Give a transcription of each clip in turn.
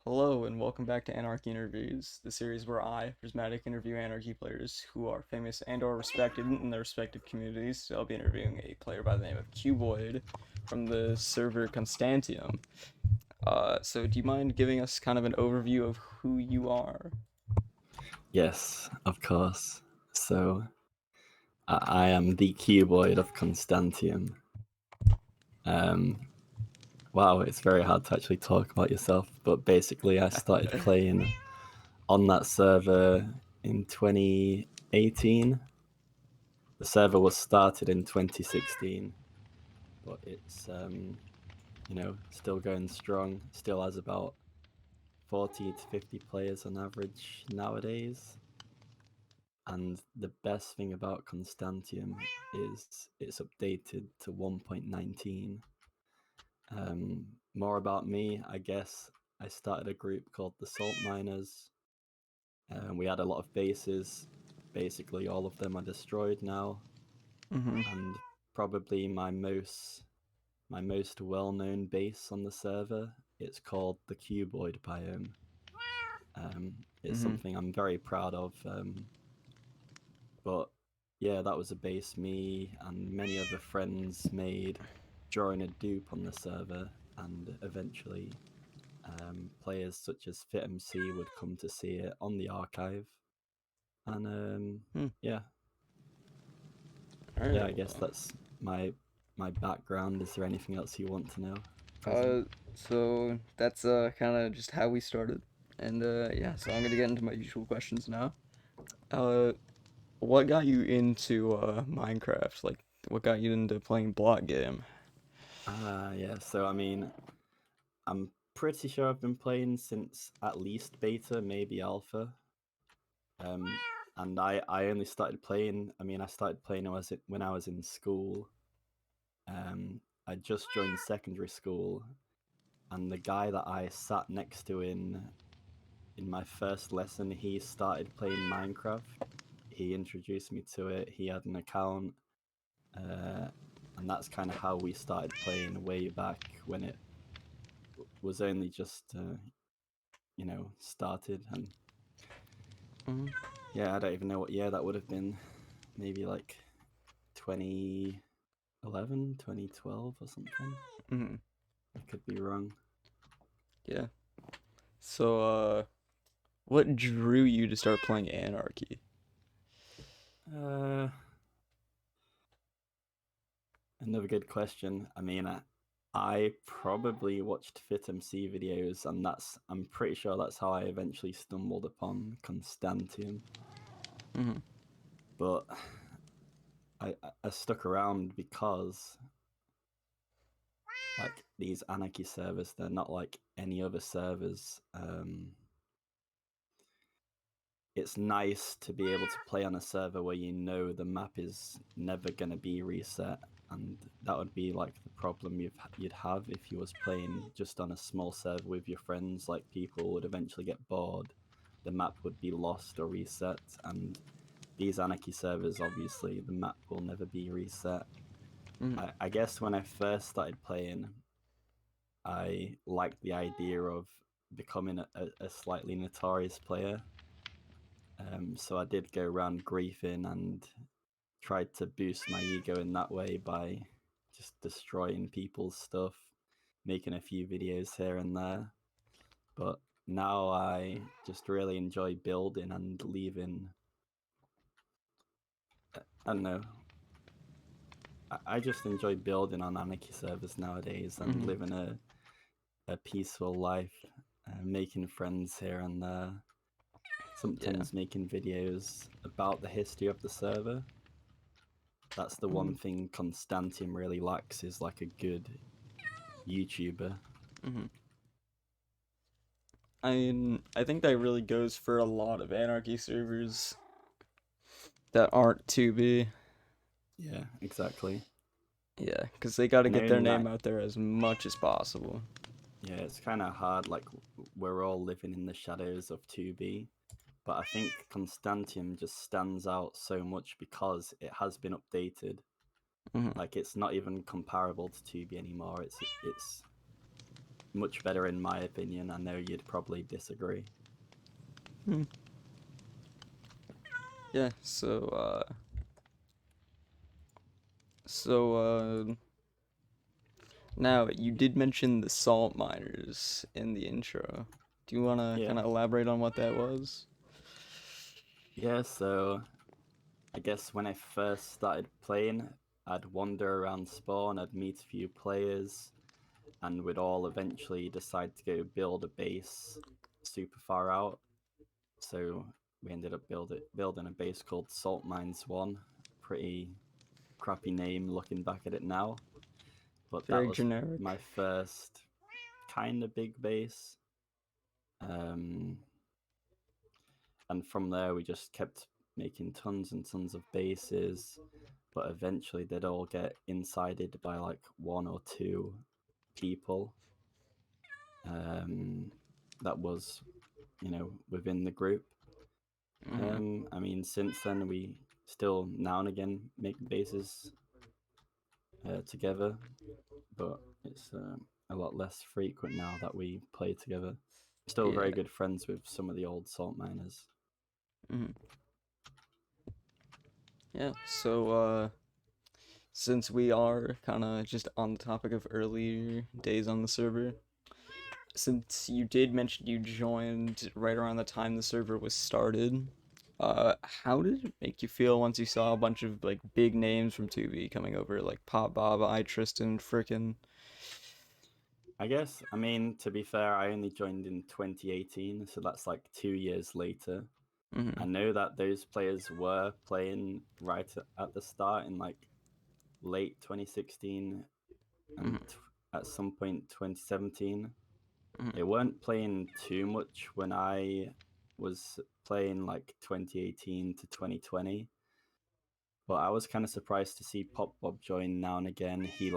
Hello and welcome back to Anarchy Interviews, the series where I, Prismatic, interview Anarchy players who are famous and or respected in their respective communities. So I'll be interviewing a player by the name of CuBoyd from the server Constantium. So do you mind giving us kind of an overview of who you are? Yes, of course. So I am the CuBoyd of Constantium. Um, wow, it's very hard to actually talk about yourself, but basically I started playing on that server in 2018. The server was started in 2016, but it's still going strong. Still has about 40 to 50 players on average nowadays. And the best thing about Constantium is it's updated to 1.19. More about me, I guess. I started a group called the Salt Miners. We had a lot of bases. Basically, all of them are destroyed now. Mm-hmm. And probably my most well-known base on the server. It's called the CuBoyd biome. It's Mm-hmm. something I'm very proud of. But yeah, that was a base me and many other friends made during a dupe on the server, and eventually players such as FitMC would come to see it on the archive. And Hmm. yeah, All yeah, right. I guess that's my background. Is there anything else you want to know? Present. Uh, so that's kind of just how we started, and yeah. So I'm gonna get into my usual questions now. Uh, what got you into Minecraft? Like, what got you into playing block game? Yeah. So I mean, I'm pretty sure I've been playing since at least beta, maybe alpha. Um, and I only started playing. I mean, I started playing when I was in school. I just joined secondary school, and the guy that I sat next to in my first lesson, he started playing Minecraft. He introduced me to it. He had an account, uh, and that's kind of how we started playing way back when it was only just started. And Mm-hmm. yeah, I don't even know what year that would have been. Maybe like 2011, 2012 or something. Mm-hmm. I could be wrong. Yeah. So, what drew you to start playing Anarchy? Uh, Another good question. I mean, I probably watched FitMC videos, and I'm pretty sure that's how I eventually stumbled upon Constantium. Mm-hmm. But I stuck around because like these Anarchy servers, they're not like any other servers. It's nice to be able to play on a server where you know the map is never going to be reset, and that would be like the problem you'd have if you was playing just on a small server with your friends. Like, people would eventually get bored, the map would be lost or reset, and these Anarchy servers, obviously the map will never be reset. Mm-hmm. I guess when I first started playing, I liked the idea of becoming a slightly notorious player. So I did go around griefing and tried to boost my ego in that way by just destroying people's stuff, making a few videos here and there. But now I just really enjoy building and leaving. I don't know. I just enjoy building on Anarchy servers nowadays and Mm-hmm. living a peaceful life, making friends here and there. Yeah. Sometimes making videos about the history of the server. That's the Mm-hmm. one thing Constantium really lacks, is like a good YouTuber. Mm-hmm. I think that really goes for a lot of Anarchy servers that aren't 2B. Yeah, exactly. Yeah, because they got to get their Knowing name that, out there as much as possible. yeah, it's kind of hard. Like, we're all living in the shadows of 2B, but I think Constantium just stands out so much because it has been updated. Mm-hmm. Like, it's not even comparable to 2B anymore. It's much better in my opinion. I know you'd probably disagree. Yeah. So now you did mention the salt miners in the intro. Do you want to Yeah. kind of elaborate on what that was? Yeah, so I guess when I first started playing, I'd wander around spawn, I'd meet a few players, and we'd all eventually decide to go build a base super far out. So we ended up building a base called Salt Mines 1. Pretty crappy name looking back at it now. But that Very was generic. my first kind of big base. And from there, we just kept making tons and tons of bases. But eventually, they'd all get insided by like one or two people. That was, within the group. I mean, since then, we still now and again make bases together, but it's a lot less frequent now that we play together. Still Yeah. very good friends with some of the old salt miners. hmm Yeah. Since we are kind of just on the topic of earlier days on the server, since you did mention you joined right around the time the server was started, how did it make you feel once you saw a bunch of like big names from 2B coming over, like Pop Bob, I Tristan, frickin'? I guess, I mean, to be fair, I only joined in 2018, so that's like 2 years later. I Mm-hmm. know that those players were playing right at the start in like late 2016 and Mm-hmm. at some point 2017. Mm-hmm. They weren't playing too much when I was playing like 2018 to 2020, but I was kind of surprised to see Pop Bob join now and again. He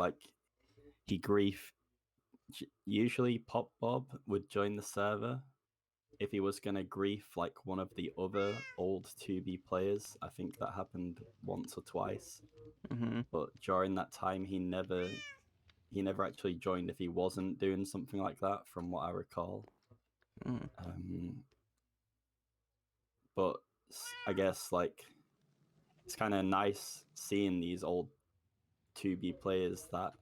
grief. Usually, Pop Bob would join the server if he was gonna grief like one of the other old 2B players. I think that happened once or twice, Mm-hmm. but during that time, he never actually joined if he wasn't doing something like that, from what I recall. Mm-hmm. Um, but I guess like it's kind of nice seeing these old 2B players that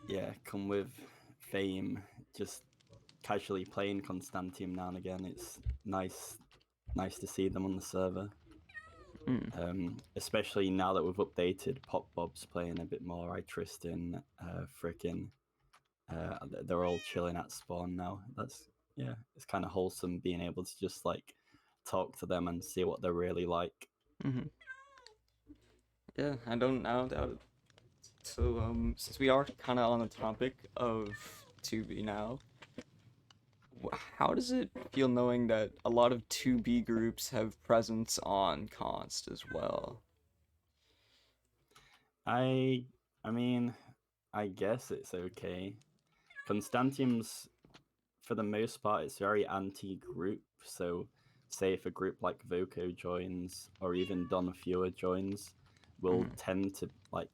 yeah come with fame just casually playing Constantium now and again. It's nice to see them on the server. Mm-hmm. Especially now that we've updated, Pop Bob's playing a bit more. I Tristan, frickin', they're all chilling at spawn now. That's yeah, it's kind of wholesome being able to just like talk to them and see what they're really like. Mm-hmm. Yeah, I don't doubt it. So, since we are kind of on the topic of 2B now, how does it feel knowing that a lot of 2B groups have presence on Const as well? I I mean, I guess it's okay. Constantium's, for the most part, it's very anti-group. So, say if a group like Voco joins or even Don Fua joins, will Mm-hmm. tend to like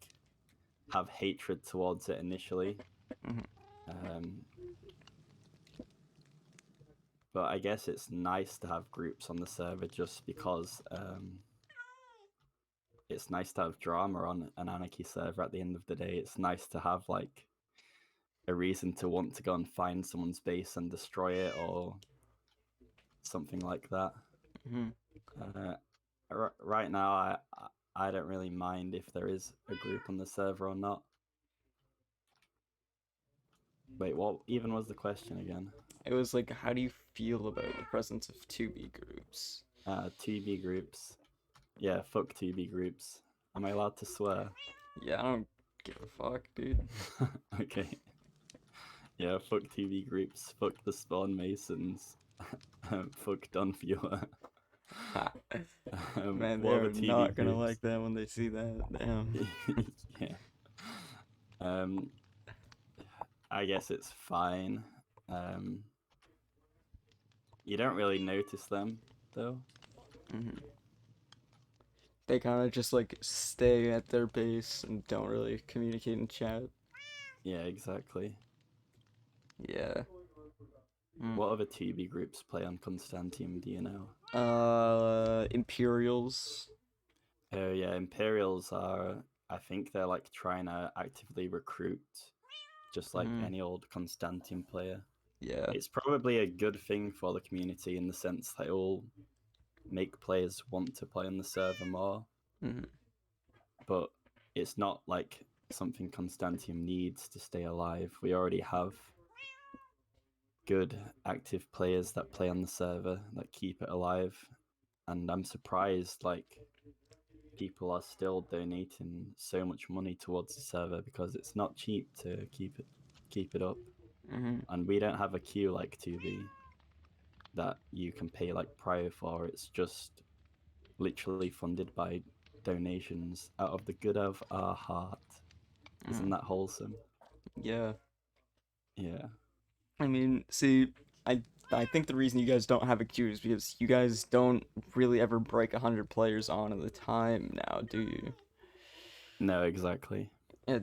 have hatred towards it initially. Mm-hmm. Um, but I guess it's nice to have groups on the server just because it's nice to have drama on an Anarchy server. At the end of the day, it's nice to have like a reason to want to go and find someone's base and destroy it or something like that. Mm-hmm. Uh, right now, I don't really mind if there is a group on the server or not. Wait, what even was the question again? It was like, how do you feel about the presence of 2B groups? 2B groups. Yeah, fuck 2B groups. Am I allowed to swear? Yeah, I don't give a fuck, dude. Okay. Yeah, fuck 2B groups. Fuck the Spawn Masons. Fuck Don Viewer. Man, What they're other 2B not gonna groups? like that when they see that. Damn. Yeah. Um, I guess it's fine. Um, you don't really notice them though. hmm They kind of just like stay at their base and don't really communicate in chat. Yeah, exactly. Yeah. Mm. What other 2B groups play on Constantium, do you know? Imperials. Oh yeah, Imperials are, I think they're like trying to actively recruit, just like Mm. any old Constantium player. Yeah. It's probably a good thing for the community in the sense that it will make players want to play on the server more, Mm. but it's not like something Constantium needs to stay alive. We already have good active players that play on the server that keep it alive, and I'm surprised like people are still donating so much money towards the server because it's not cheap to keep it up, Mm. and we don't have a queue like 2B that you can pay like prior for. It's just literally funded by donations out of the good of our heart. Isn't Mm. that wholesome? Yeah. Yeah. I mean, see, I I think the reason you guys don't have a queue is because you guys don't really ever break 100 players on at a time now, do you? No, exactly.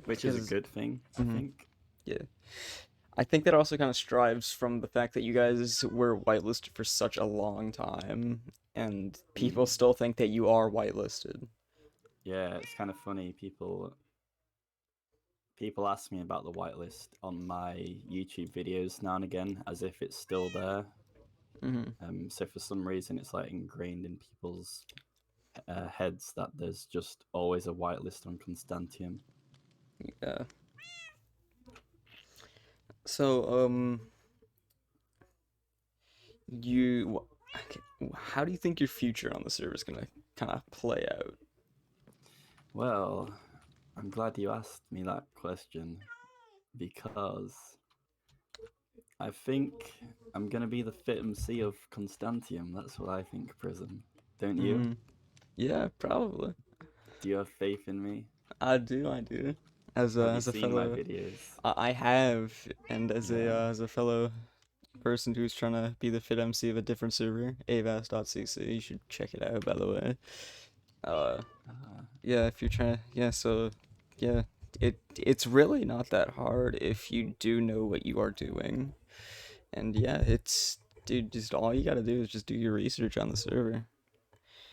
Which is a Because good thing, I Mhm. think. Yeah, I think that also kind of strives from the fact that you guys were whitelisted for such a long time, and people Mm. still think that you are whitelisted. Yeah, it's kind of funny. People ask me about the whitelist on my YouTube videos now and again, as if it's still there. Hmm. So for some reason, it's like ingrained in people's heads that there's just always a whitelist on Constantium. Yeah. So, you, okay, how do you think your future on the server is gonna kind of play out? Well, I'm glad you asked me that question because I think I'm gonna be the fit MC of Constantium. That's what I think, Prism. Don't you? Hmm. Yeah, probably. Do you have faith in me? I do, I do. Have you As a seen my fellow, videos? I have, and Yeah. as a fellow person who's trying to be the fit MC of a different server, avas.cc, you should check it out. By the way, uh, Uh, yeah, if you're trying, yeah, so yeah, it's really not that hard if you do know what you are doing, and yeah, it's dude, just all you gotta do is just do your research on the server.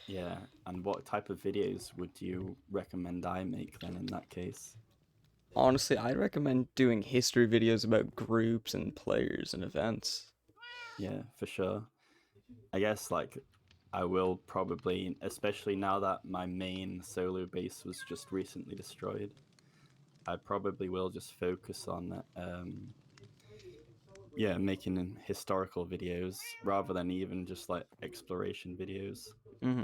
yeah. And what type of videos would you recommend I make then in that case? Honestly, I'd recommend doing history videos about groups and players and events. Yeah, for sure. I guess like I will probably, especially now that my main solo base was just recently destroyed, I probably will just focus on yeah, making historical videos rather than even just like exploration videos. Hmm.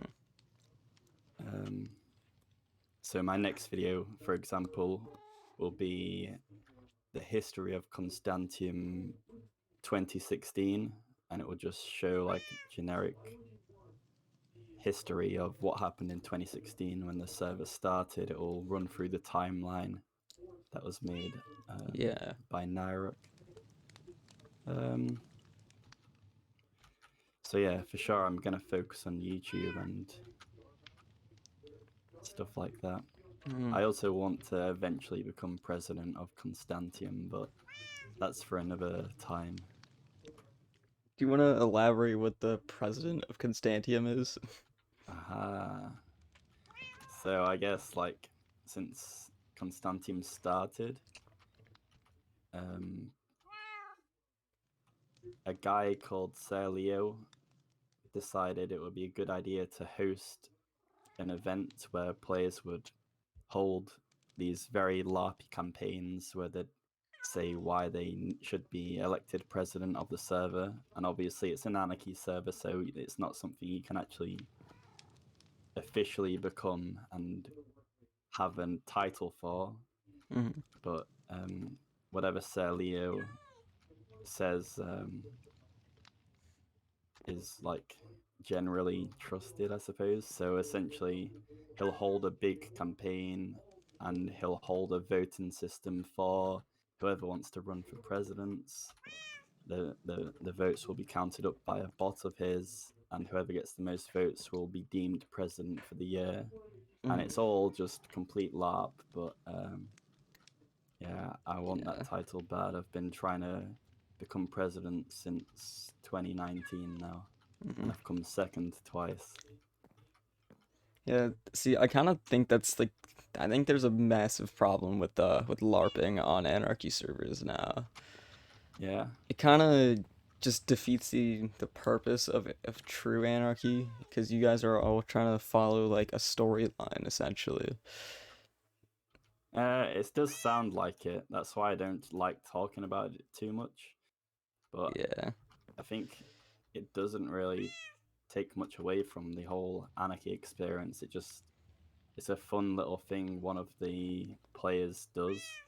Um, so my next video, for example, will be the history of Constantium 2016, and it will just show like generic history of what happened in 2016 when the server started. It will run through the timeline that was made Yeah. by Nyruk. Um, so yeah, for sure, I'm gonna focus on YouTube and stuff like that. Hmm. I also want to eventually become president of Constantium, but that's for another time. Do you want to elaborate what the president of Constantium is? Aha. So I guess like since Constantium started, um, a guy called Sir Leo decided it would be a good idea to host an event where players would hold these very LARPy campaigns where they'd say why they should be elected president of the server. And obviously, it's an Anarchy server, so it's not something you can actually officially become and have a title for. Hmm. But whatever Sir Leo says is like generally trusted, I suppose. So essentially, he'll hold a big campaign and he'll hold a voting system for whoever wants to run for presidents. The votes will be counted up by a bot of his, and whoever gets the most votes will be deemed president for the year. And Hmm. it's all just complete LARP, but Yeah, I want Yeah. that title bad. I've been trying to become president since 2019 now, Mhm. and I've come second twice. Yeah, see, I kind of think that's like, I think there's a massive problem with LARPing on Anarchy servers now. Yeah. It kind of just defeats the purpose of true Anarchy because you guys are all trying to follow like a storyline essentially. It does sound like it. That's why I don't like talking about it too much. But Yeah. I think it doesn't really take much away from the whole Anarchy experience. It's a fun little thing one of the players does.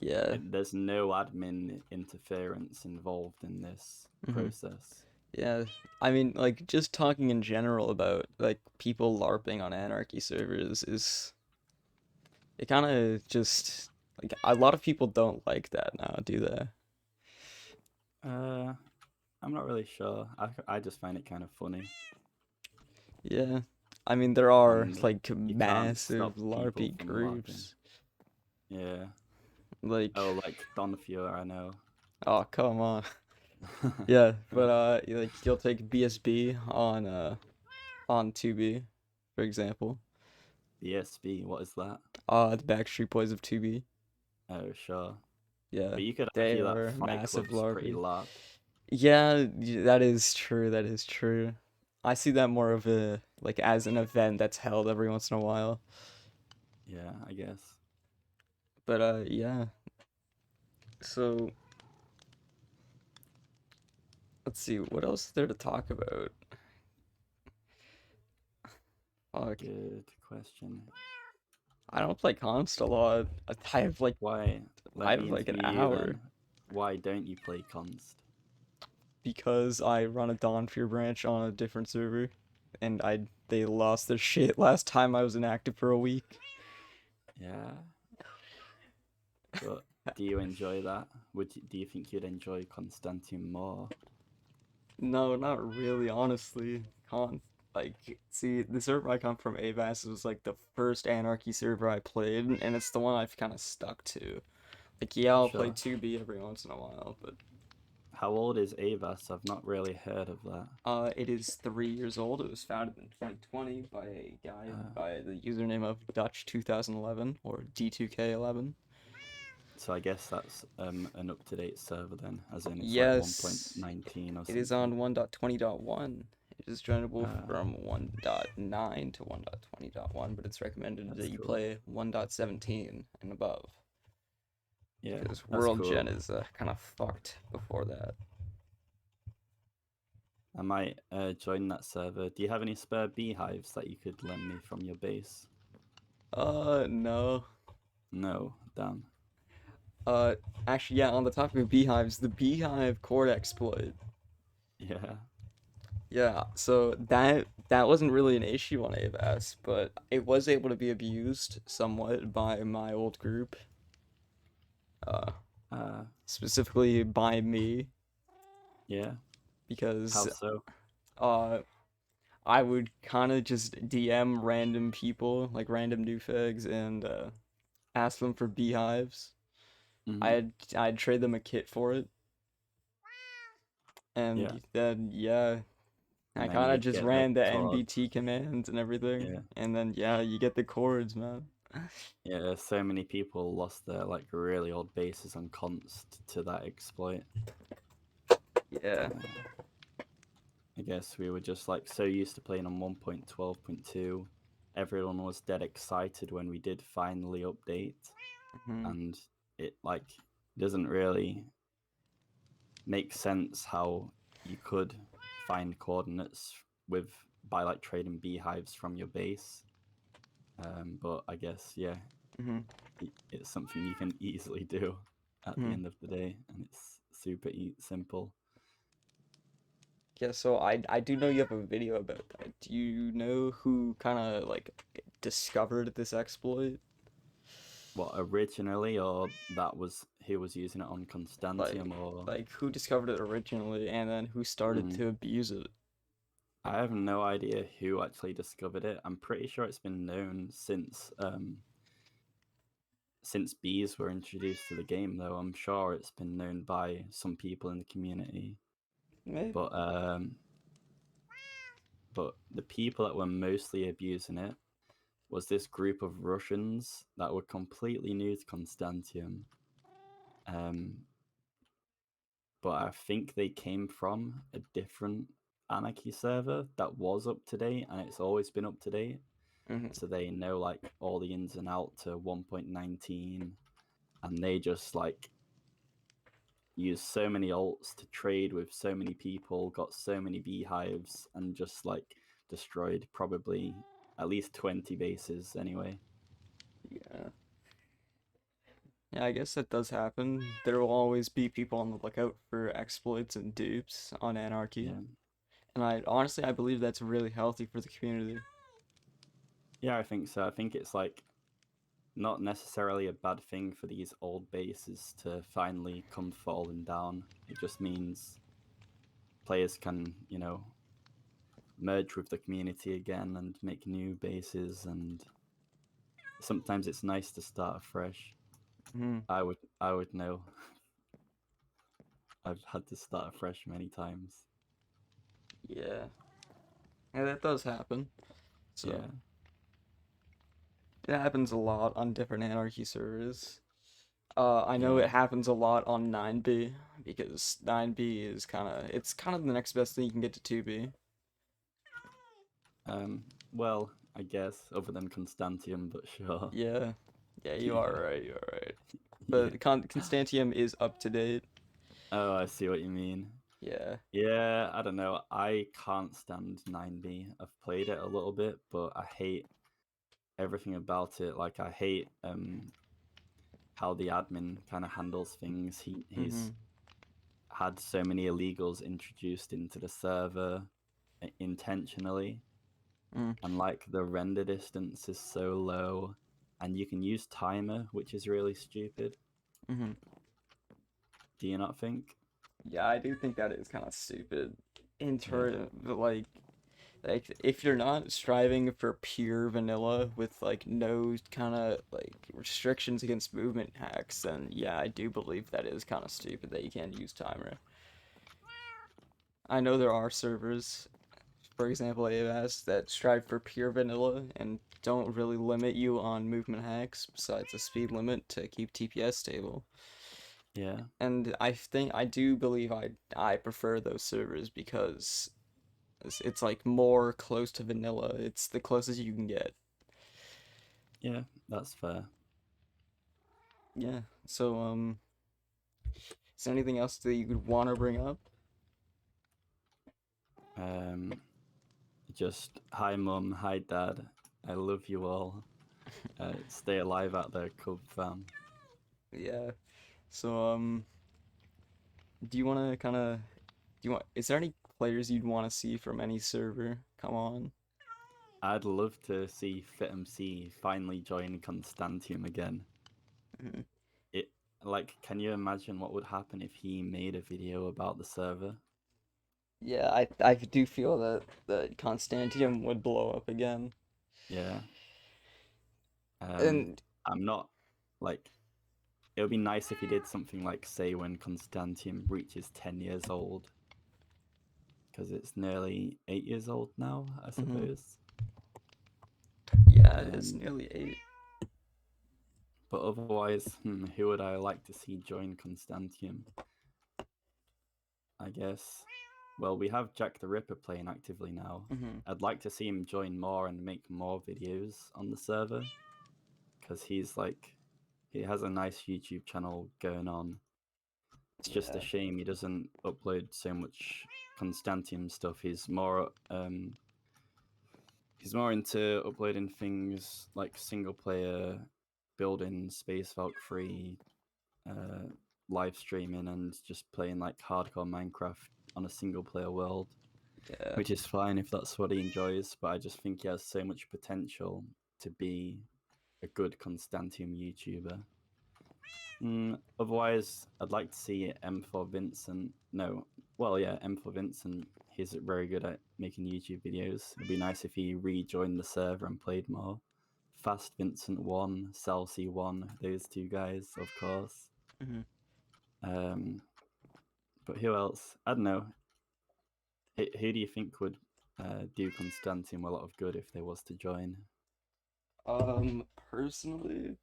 Yeah. There's no admin interference involved in this Hmm. process. Yeah. I mean, like just talking in general about like people LARPing on Anarchy servers is it kind of just like a lot of people don't like that now, do they? Uh, I'm not really sure. I just find it kind of funny, Yeah. I mean, there are and like you can't massive stop people LARPy from LARPing. groups. Yeah. Like, Oh, like Don Fior, I know. oh, come on. Yeah, but like you'll take BSB on 2B, for example. BSB, what is that? The Backstreet Boys of 2B. Oh, sure. Yeah, But you could they argue that are Fight massive Club's pretty LARPy. LARP. Yeah, that is true. That is true. I see that more of a like as an event that's held every once in a while. Yeah, I guess. But yeah. So let's see, what else is there to talk about? Fuck. Good question. I don't play Const a lot. I have like Why? I Let me have like an interview you hour then. Why don't you play Const? because I run a Dawn Fear branch on a different server, and I they lost their shit last time I was inactive for a week. Yeah, but do you enjoy that? Do you think you'd enjoy Constantium more? No, not really, honestly. Like, see, the server I come from, Avas, was like the first Anarchy server I played, and it's the one I've kind of stuck to. Like, yeah, I'll play Sure. 2B every once in a while, but How old is Avas? I've not really heard of that. it is 3 years old. It was founded in 2020 by a guy Uh, by the username of Dutch 2011 or D2K11. so I guess that's an up-to-date server then, as in it's like Yes, 1.19 or it is something. on 1.20.1. It is joinable Uh, from 1.9 to 1.20.1, but it's recommended that's that you cool. play 1.17 and above Yeah, because that's World cool. Gen is kind of fucked before that. I might join that server. Do you have any spare beehives that you could lend me from your base? No. No, damn. Uh, Actually, yeah, on the topic of beehives, the beehive cord exploit. Yeah, Yeah, so that wasn't really an issue on AVAS, but it was able to be abused somewhat by my old group, uh, uh, specifically by me, yeah. because How so? uh, I would kind of just DM random people, like random newfags, and ask them for beehives. Hmm. I'd trade them a kit for it, Yeah, and then yeah, I and then kind of you'd just get the ran the cord. NBT commands and everything, Yeah, and then yeah, you get the cords, man. yeah. So many people lost their like really old bases on Const to that exploit. Yeah. Uh, I guess we were just like so used to playing on 1.12.2. Everyone was dead excited when we did finally update, Hmm. and it like doesn't really make sense how you could find coordinates with by like trading beehives from your base. But I guess yeah, Hmm. it's something you can easily do at the Hmm. end of the day, and it's super simple. Yeah, so I do know you have a video about that. Do you know who kind of like discovered this exploit? What originally, or that was who was using it on Like Constantium, or like who discovered it originally and then who started mm, to abuse it? I have no idea who actually discovered it. I'm pretty sure it's been known since bees were introduced to the game, though. I'm sure it's been known by some people in the community, Maybe. but the people that were mostly abusing it was this group of Russians that were completely new to Constantium. But I think they came from a different Anarchy server that was up to date, and it's always been up to date. Mm-hmm. So they know like all the ins and out to 1.19, and they just like used so many alts to trade with so many people, got so many beehives, and just like destroyed probably at least 20 bases anyway. Yeah. Yeah, I guess that does happen. There will always be people on the lookout for exploits and dupes on Anarchy. Yeah. And I believe that's really healthy for the community. Yeah, I think so. I think it's like not necessarily a bad thing for these old bases to finally come falling down. It just means players can, merge with the community again and make new bases, and sometimes it's nice to start afresh. Mm-hmm. I would know. I've had to start afresh many times. Yeah. Yeah, that does happen. So Yeah. it happens a lot on different Anarchy servers. I know Yeah. it happens a lot on 9B because 9B is it's kind of the next best thing you can get to 2B. Well, I guess other than Constantium, but sure. Yeah. Yeah, you Yeah. are right. You are right. Yeah. But Constantium is up to date. Oh, I see what you mean. Yeah. Yeah, I don't know. I can't stand 9B. I've played it a little bit, but I hate everything about it. Like I hate how the admin kind of handles things. He's Mm-hmm. had so many illegals introduced into the server intentionally, Mm. and like the render distance is so low, and you can use timer, which is really stupid. Mm-hmm. Do you not think? Yeah, I do think that is kind of stupid. In Yeah. turn, like if you're not striving for pure vanilla with like no kind of like restrictions against movement hacks, then yeah, I do believe that is kind of stupid that you can't use timer. I know there are servers, for example, AOS, that strive for pure vanilla and don't really limit you on movement hacks besides a speed limit to keep TPS stable. Yeah. And I do believe I prefer those servers because it's like more close to vanilla. It's the closest you can get. Yeah, that's fair. Yeah. So is there anything else that you would want to bring up? Um, just hi mum, hi dad. I love you all. Stay alive out there, Cub fam. Yeah. So do you want to kind of do you want is there any players you'd want to see from any server? Come on. I'd love to see FitMC finally join Constantium again. Mhm. It like, can you imagine what would happen if he made a video about the server? Yeah, I do feel that Constantium would blow up again. Yeah. And I'm not like, it would be nice if he did something like, say, when Constantium reaches 10 years old, because it's nearly 8 years old now, I mhm. suppose. Yeah, it is Um, nearly 8. but otherwise, who would I like to see join Constantium? I guess. Well, we have Jack the Ripper playing actively now. Mhm. I'd like to see him join more and make more videos on the server, because he has a nice YouTube channel going on. It's just a Yeah. shame he doesn't upload so much Constantium stuff. He's more into uploading things like single player, building Space Valkyrie, uh, live streaming, and just playing like hardcore Minecraft on a single player world, Yeah. which is fine if that's what he enjoys. But I just think he has so much potential to be a good Constantium YouTuber. Otherwise, I'd like to see M4 Vincent. No, well, yeah, M4 Vincent. He's very good at making YouTube videos. It'd be nice if he rejoined the server and played more. Fast Vincent 1, Salsy 1, those two guys, of course. But who else? I don't know. Who do you think would do Constantium a lot of good if they was to join? Personally,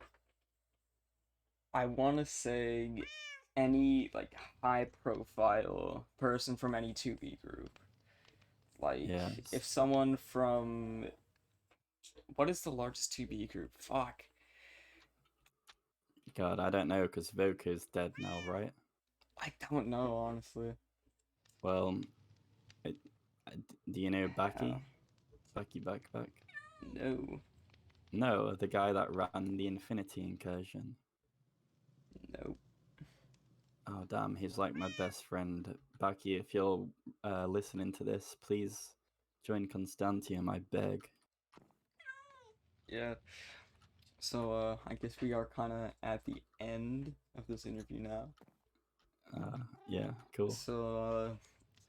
I want to say any like high profile person from any 2B group. Like if Yes. someone from what is the largest 2B group? Fuck. God, I don't know because Voka's dead now, right? I don't know honestly. Well, it, do you know Yeah. Baki? Baki Backpack? No. No, the guy that ran the Infinity Incursion. No. Oh damn, he's like my best friend. Baki, if you're listening to this, please join Constantium, I beg. Yeah. So I guess we are kind of at the end of this interview now. Yeah, cool. So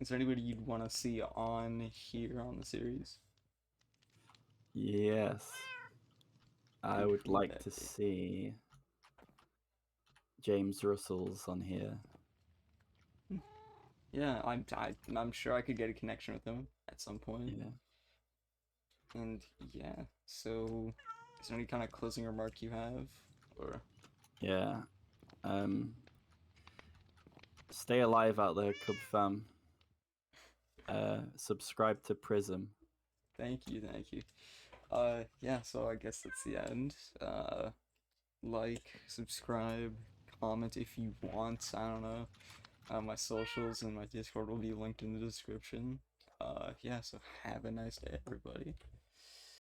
is there anybody you'd want to see on here on the series? Yes. I And would who would like that to be? see James Russell's on here. Yeah, I'm sure I could get a connection with him at some point. Yeah. And yeah, so is there any kind of closing remark you have, or Yeah. Stay alive out there, Cub fam. Subscribe to Prism. thank you, thank you. Yeah, so I guess that's the end. Like, subscribe, comment if you want. I don't know. My socials and my Discord will be linked in the description. Yeah, so have a nice day, everybody.